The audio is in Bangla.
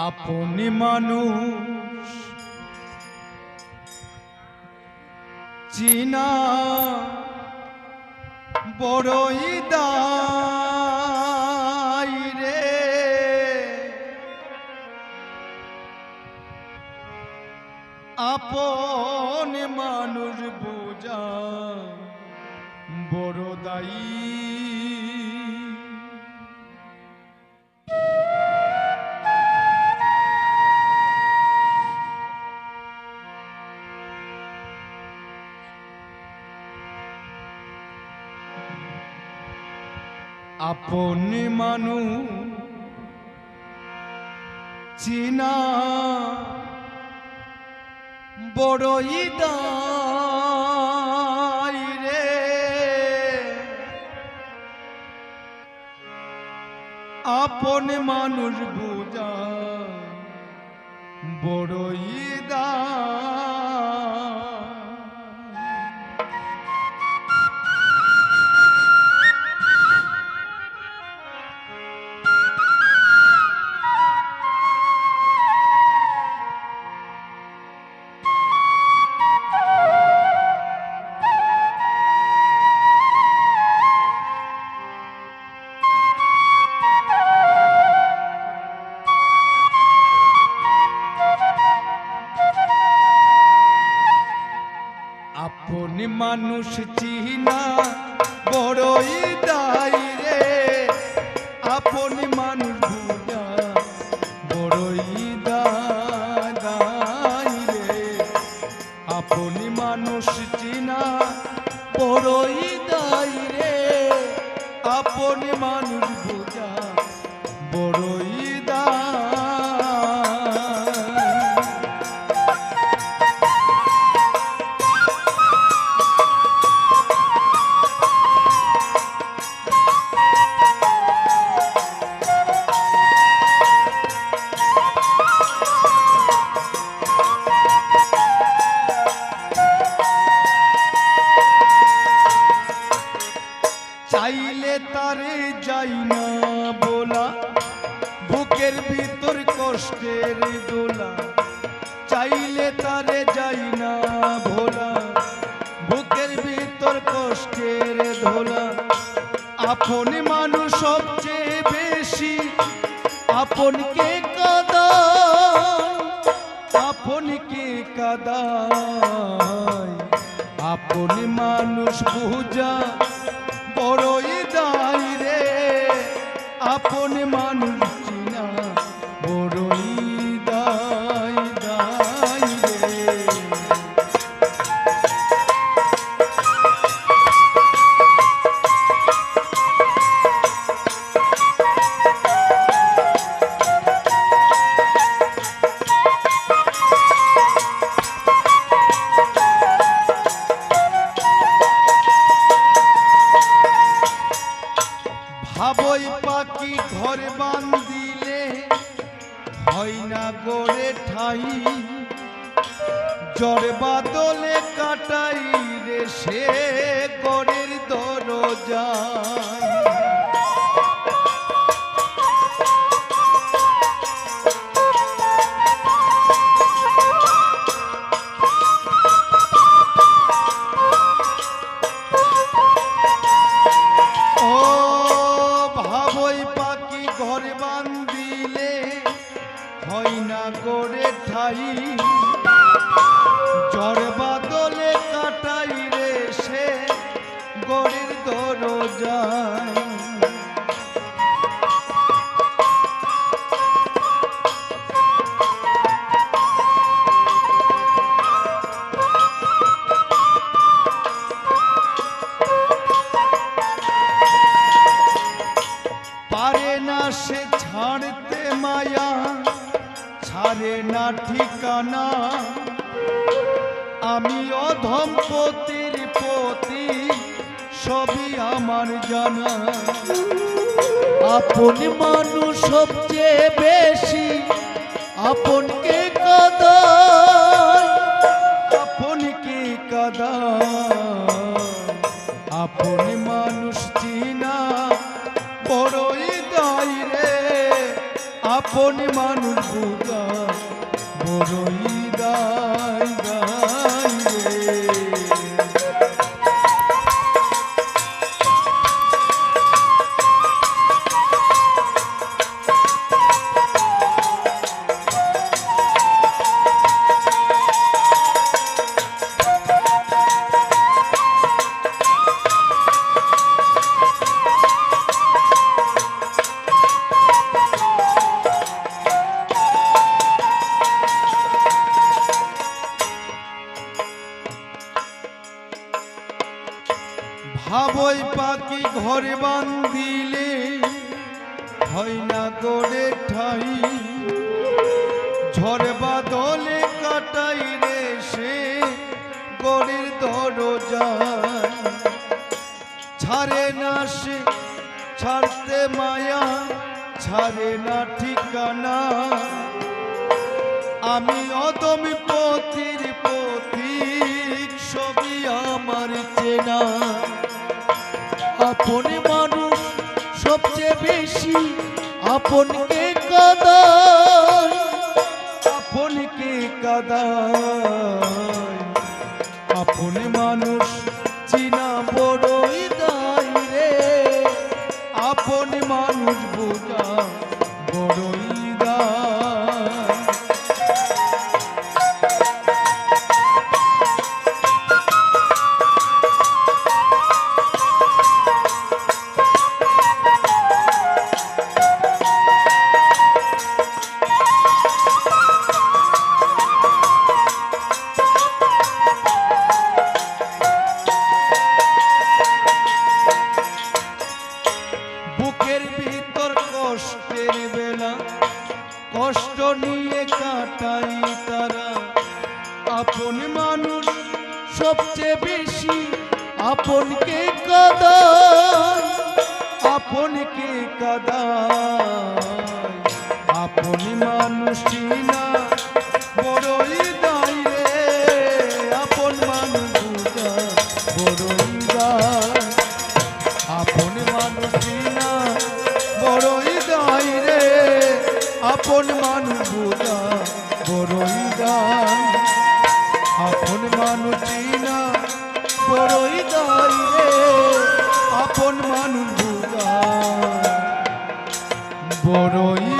আপনি মানুষ চিনা বড়ই দায় রে, আপনি মানুষ বোঝা বড় দায়ী। আপনি মানুষ চিনা বড়ই দায় রে, আপনি মানুষ বোঝা বড়ই দায়। আপনি মানুষ চিনা বড়ই দায় রে, আপনি মানুষ বোঝা বড়ই দায় রে, আপনি মানুষ চিনা বড়ই দায় রে, আপনি মানুষ বোঝা বড়ই দায়। চাইলে তারে যাই না বলা, বুকের ভিতর কষ্টের দোলা, চাইলে তারে যাই না ভোলা, বুকের ভিতর কষ্টের দোলা। আপনি মানুষ সবচেয়ে বেশি আপনকে কাঁদায়, আপনকে কাঁদায়, আপনি মানুষ বোঝা বড়ই দায় রে, আপনি মানুষ চিনা বড়ই দায় দায় রে। ভাবই পাখি ঘর বান্ধিলে হয় না গড়ে ঠাই, ঝড় বাদলে কাটাই রে সে গড়ের দরজায়। ঘর বান্ধিলে হয় না গড়ে ঠাই, ঝড় বাদলে কাটাই রে সে গড়ের দরজায়। পারে না সে ছাড়তে মায়া, ছাড়ে না ঠিকানা, আমি অধম পতির পতি সবই আমার জানা। আপনি মানুষ সবচেয়ে বেশি আপনকে কাঁদায়, আপনকে কাঁদায়, আপনি মানুষ চিনা বড়ই দায় রে, আপন মানুষ বুঝা বড়ই দায় দায় রে। ভাবই পাখি ঘরে বান্ধিলে হয় না গড়ে ঠাই, ঝড় বাদলে কাটাই রে সে গড়ের দরজা। ছাড়ে না সে ছাড়তে মায়া, ছাড়ে না ঠিকানা। আমি অদমি পথির পথিক, সবই আমার চেনা। আপন মানুষ সবচেয়ে বেশি আপনকে কাঁদায়, আপনকে কাঁদায়। আপন মানুষ চিনা বড়ই দায় রে, আপন মানুষ বোঝা বড়ই দায়। বুকের ভিতর কষ্টের বেলা কষ্ট নিয়ে কাটাই তারা। আপন মানুষ সবচেয়ে বেশি আপনকে কাঁদায়, আপনকে কাঁদায়। আপন মানুষ চিনা বড়ই দায় রে, আপন মানুষ বুঝা বড়ই দায়। আপন মানুষ চিনা বড়ই দায় রে, আপন মানুষ বুঝা বড়ই দায়। আপন মানুষ চিনা বড়ই দায় রে, আপন মানুষ বুঝা বড়ই